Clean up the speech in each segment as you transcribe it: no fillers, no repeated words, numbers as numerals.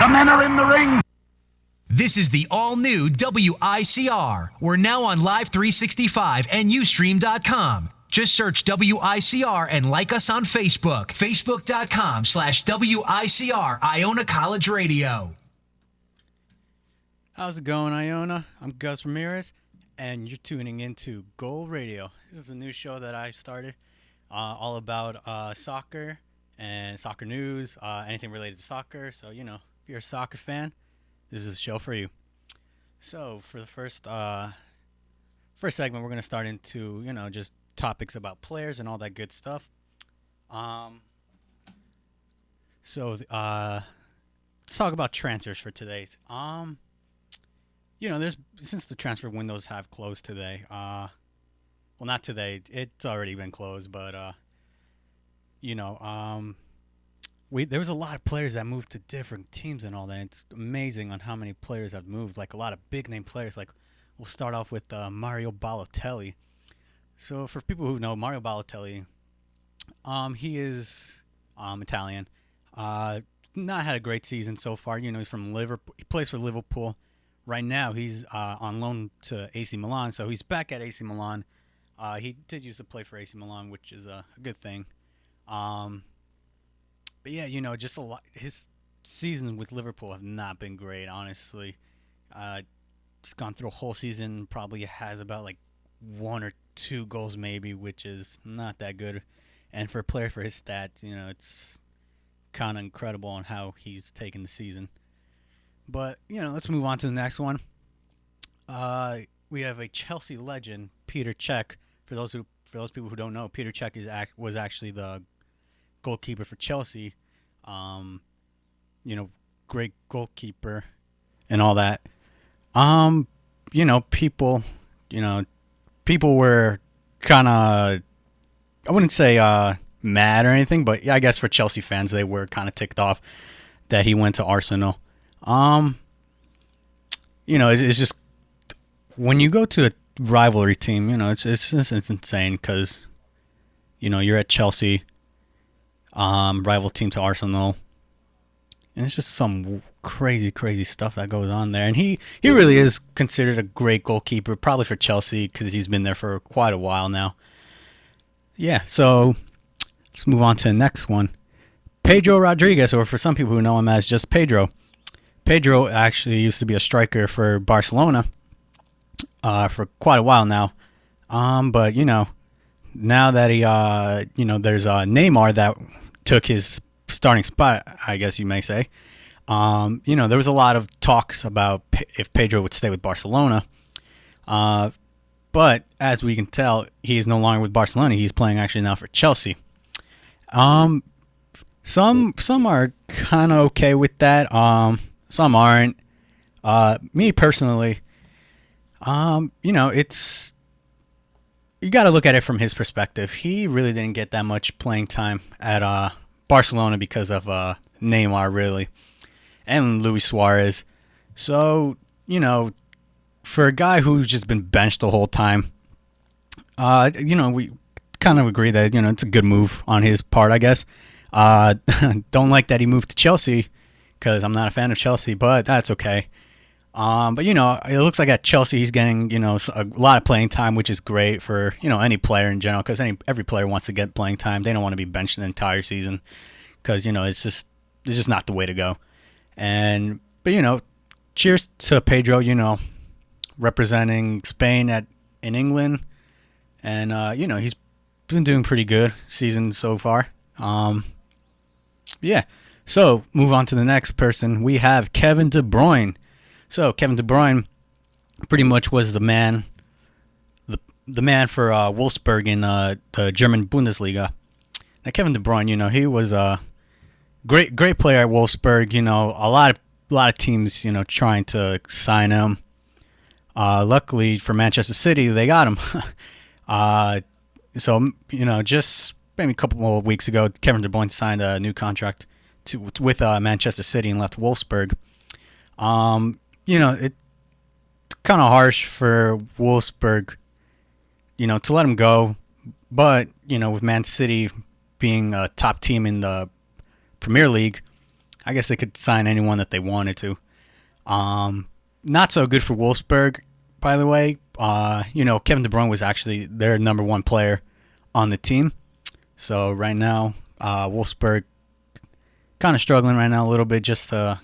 The men are in the ring. This is the all-new WICR. We're now on Live 365 and Ustream.com. Just search WICR and like us on Facebook. Facebook.com/WICR Iona College Radio. How's it going, Iona? I'm Gus Ramirez, and you're tuning into Goal Radio. This is a new show that I started, all about soccer and soccer news, anything related to soccer. So, if you're a soccer fan, this is a show for you. So, for the first segment, we're going to start into, just topics about players and all that good stuff. Let's talk about transfers for today. There's since the transfer windows have closed today. Well, not today. It's already been closed, but there was a lot of players that moved to different teams and all that. It's amazing on how many players have moved. Like a lot of big name players. Like we'll start off with Mario Balotelli. So for people who know Mario Balotelli, he is Italian. Not had a great season so far. He's from Liverpool. He plays for Liverpool. Right now, he's on loan to AC Milan, so he's back at AC Milan. He did used to play for AC Milan, which is a good thing. But yeah, just a lot. His season with Liverpool have not been great, honestly. He's gone through a whole season, probably has about like 1 or 2 goals maybe, which is not that good. And for a player for his stats, it's kind of incredible on how he's taken the season. But, let's move on to the next one. We have a Chelsea legend, Petr Cech. For those people who don't know, Petr Cech was actually the goalkeeper for Chelsea. Great goalkeeper and all that. People were kind of, I wouldn't say mad or anything, but yeah, I guess for Chelsea fans, they were kind of ticked off that he went to Arsenal. It's just when you go to a rivalry team, it's insane because, you're at Chelsea, rival team to Arsenal, and it's just some crazy stuff that goes on there. And he really is considered a great goalkeeper, probably for Chelsea because he's been there for quite a while now. Yeah, so let's move on to the next one. Pedro Rodriguez, or for some people who know him as just Pedro. Pedro actually used to be a striker for Barcelona for quite a while now. But, now that he, there's Neymar that took his starting spot, I guess you may say. There was a lot of talks about if Pedro would stay with Barcelona. But as we can tell, he is no longer with Barcelona. He's playing actually now for Chelsea. Some are kind of okay with that. Some aren't. Me personally, it's, you got to look at it from his perspective. He really didn't get that much playing time at Barcelona because of Neymar, really, and Luis Suarez. So, for a guy who's just been benched the whole time, we kind of agree that, it's a good move on his part, I guess. Don't like that he moved to Chelsea because I'm not a fan of Chelsea, but that's okay. But, it looks like at Chelsea he's getting, a lot of playing time, which is great for, any player in general because every player wants to get playing time. They don't want to be benched the entire season because, it's just not the way to go. But, cheers to Pedro, representing Spain in England. And, he's been doing pretty good season so far. Yeah. So, move on to the next person. We have Kevin De Bruyne. So, Kevin De Bruyne pretty much was the man for Wolfsburg in the German Bundesliga. Now, Kevin De Bruyne, he was a great player at Wolfsburg. A lot of teams, trying to sign him. Luckily for Manchester City, they got him. So, just maybe a couple of weeks ago, Kevin De Bruyne signed a new contract with Manchester City and left Wolfsburg. It's kind of harsh for Wolfsburg, to let him go. But, with Man City being a top team in the Premier League, I guess they could sign anyone that they wanted to. Not so good for Wolfsburg, by the way. Kevin De Bruyne was actually their number one player on the team. So right now, Wolfsburg kind of struggling right now a little bit just to,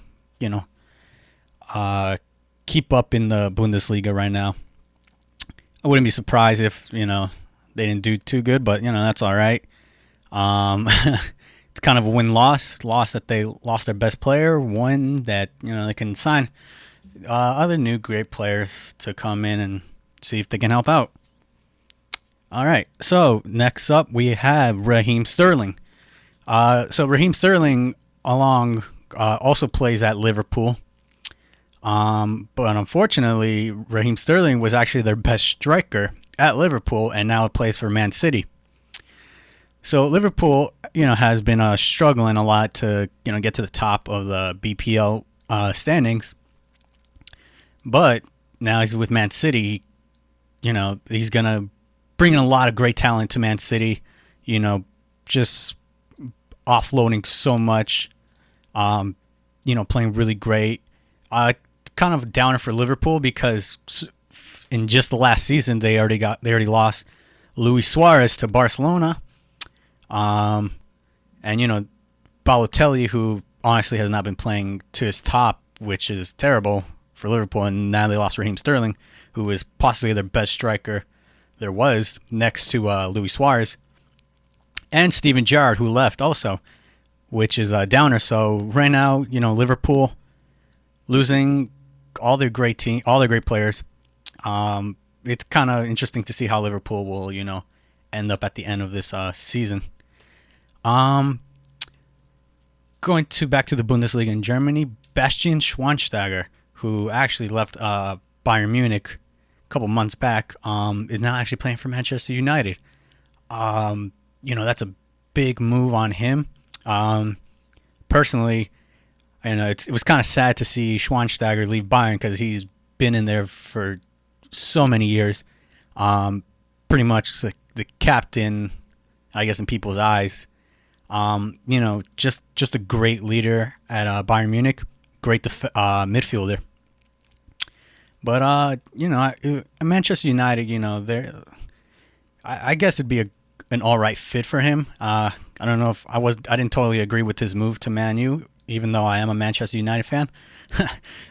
keep up in the Bundesliga right now. I wouldn't be surprised if, they didn't do too good, but, that's all right. It's kind of a win-loss. Loss that they lost their best player. One that, they can sign other new great players to come in and see if they can help out. All right. So next up, we have Raheem Sterling. So Raheem Sterling also plays at Liverpool. But unfortunately, Raheem Sterling was actually their best striker at Liverpool and now plays for Man City. So Liverpool, has been struggling a lot to, get to the top of the BPL standings. But now he's with Man City. He's going to bring in a lot of great talent to Man City, just offloading so much, playing really great. Kind of a downer for Liverpool because in just the last season they already lost Luis Suarez to Barcelona, and Balotelli, who honestly has not been playing to his top, which is terrible for Liverpool, and now they lost Raheem Sterling, who is possibly their best striker there was next to Luis Suarez, and Steven Gerrard, who left also, which is a downer. So right now, Liverpool losing all their great players. It's kind of interesting to see how Liverpool will, end up at the end of this season. Going back to the Bundesliga in Germany, Bastian Schweinsteiger, who actually left Bayern Munich a couple months back, is now actually playing for Manchester United. That's a big move on him. Personally, it was kind of sad to see Schweinsteiger leave Bayern because he's been in there for so many years. Pretty much the captain, I guess, in people's eyes. Just a great leader at Bayern Munich, great midfielder. But Manchester United, I guess it'd be an all right fit for him. I don't know if I didn't totally agree with his move to Man U, even though I am a Manchester United fan.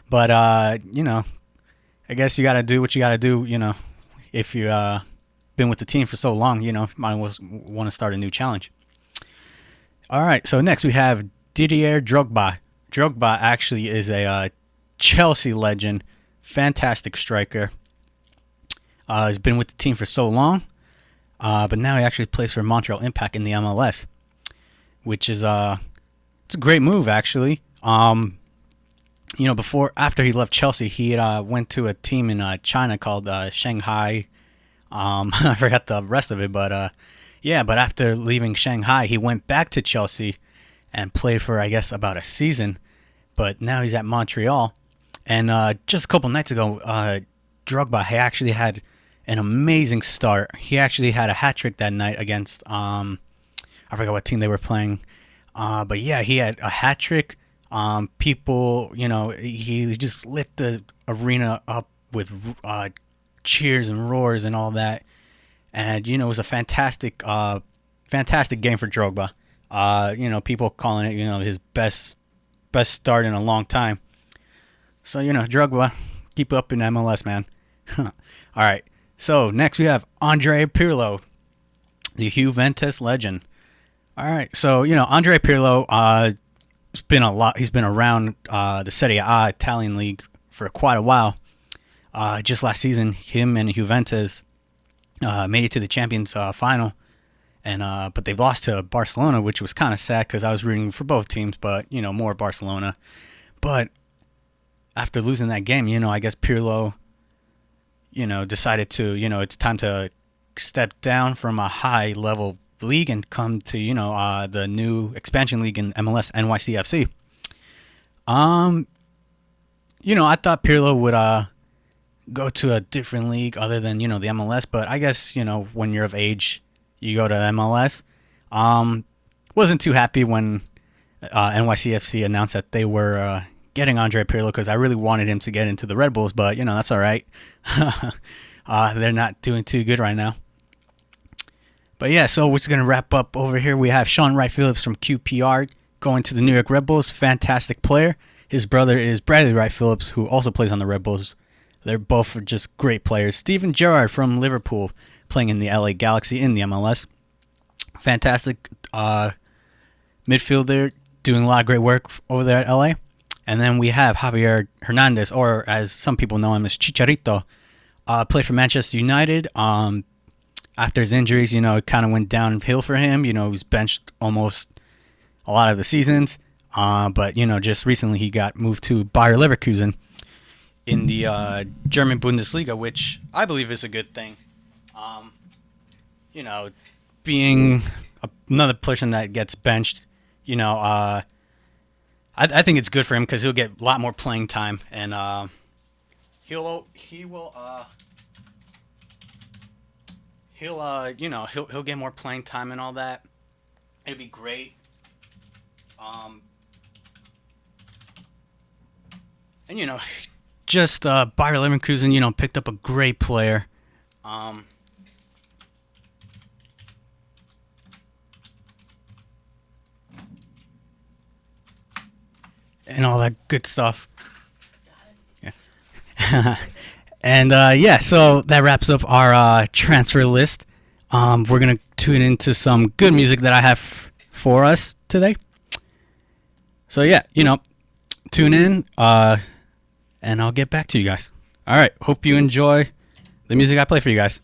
But I guess you got to do what you got to do. If you been with the team for so long, might want to start a new challenge. All right, so next we have Didier Drogba. Drogba actually is a Chelsea legend, fantastic striker. He's been with the team for so long, but now he actually plays for Montreal Impact in the MLS, which is it's a great move actually. After he left Chelsea, he went to a team in China called Shanghai. I forgot the rest of it, but but after leaving Shanghai, he went back to Chelsea and played for, I guess, about a season. But now he's at Montreal. And just a couple nights ago, Drogba, he actually had an amazing start. He actually had a hat trick that night against, I forgot what team they were playing. But yeah, he had a hat trick. People, he just lit the arena up with cheers and roars and all that. And, it was a fantastic game for Drogba. People calling it, his best start in a long time. So, Drogba, keep up in MLS, man. All right. So, next we have Andre Pirlo, the Juventus legend. All right. So, Andre Pirlo, he's been around the Serie A Italian league for quite a while. Just last season, him and Juventus made it to the Champions final, and but they lost to Barcelona, which was kind of sad because I was rooting for both teams, but more Barcelona. But after losing that game, I guess Pirlo, decided to, it's time to step down from a high level league and come to the new expansion league in MLS, NYCFC. I thought Pirlo would go to a different league other than the MLS, but I guess when you're of age, you go to MLS. Wasn't too happy when NYCFC announced that they were getting Andre Pirlo because I really wanted him to get into the Red Bulls, but that's all right. They're not doing too good right now. But yeah, so we're just gonna wrap up over here. We have Shaun Wright-Phillips from QPR going to the New York Red Bulls. Fantastic player. His brother is Bradley Wright-Phillips, who also plays on the Red Bulls. They're both just great players. Steven Gerrard from Liverpool playing in the LA Galaxy in the MLS. Fantastic midfielder, doing a lot of great work over there at LA. And then we have Javier Hernandez, or as some people know him as Chicharito, played for Manchester United. After his injuries, it kind of went downhill for him. He was benched almost a lot of the seasons. But just recently he got moved to Bayer Leverkusen in the German Bundesliga, which I believe is a good thing. Being another person that gets benched, I think it's good for him because he'll get a lot more playing time, and he'll get more playing time and all that. It'd be great. And just Bayer Leverkusen, picked up a great player. And all that good stuff. Yeah. And so that wraps up our transfer list. We're gonna tune into some good music that I have for us today. So yeah, tune in, and I'll get back to you guys. All right, hope you enjoy the music I play for you guys.